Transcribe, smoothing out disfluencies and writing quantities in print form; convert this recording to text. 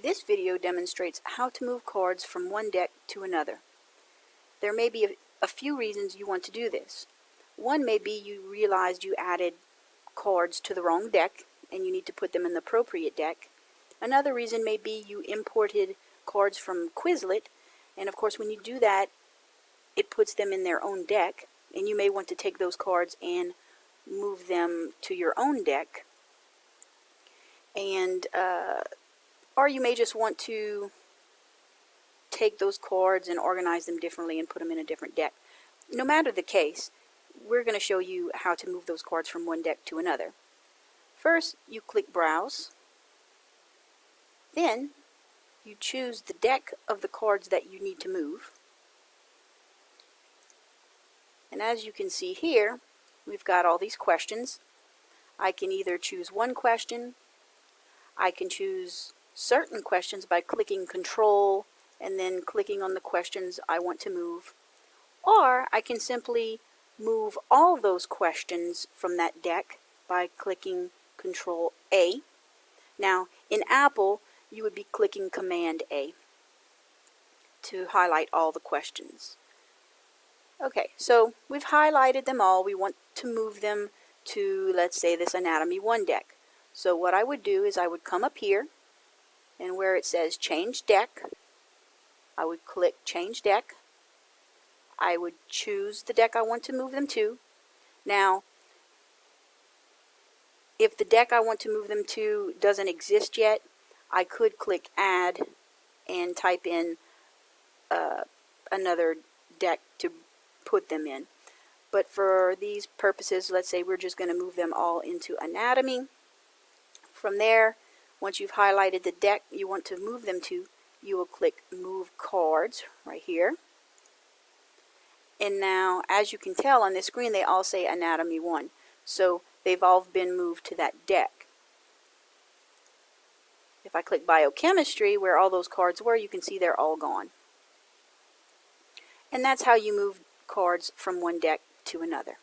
This video demonstrates how to move cards from one deck to another. There may be a few reasons you want to do this. One may be you realized you added cards to the wrong deck and you need to put them in the appropriate deck. Another reason may be you imported cards from Quizlet, and of course when you do that it puts them in their own deck, and you may want to take those cards and move them to your own deck. And or you may just want to take those cards and organize them differently and put them in a different deck. No matter the case, we're going to show you how to move those cards from one deck to another. First, you click Browse. Then, you choose the deck of the cards that you need to move. And as you can see here, we've got all these questions. I can either choose one question, I can choose certain questions by clicking Control and then clicking on the questions I want to move, or I can simply move all those questions from that deck by clicking Control A. Now in Apple you would be clicking Command A to highlight all the questions. Okay, so we've highlighted them all. We want to move them to, let's say, this Anatomy 1 deck. So what I would do is I would come up here, and where it says Change Deck, I would click Change Deck. I would choose the deck I want to move them to. Now, if the deck I want to move them to doesn't exist yet, I could click Add and type in another deck to put them in. But for these purposes, let's say we're just going to move them all into Anatomy. From there, once you've highlighted the deck you want to move them to, you will click Move Cards right here. And now, as you can tell on this screen, they all say Anatomy 1. So they've all been moved to that deck. If I click Biochemistry, where all those cards were, you can see they're all gone. And that's how you move cards from one deck to another.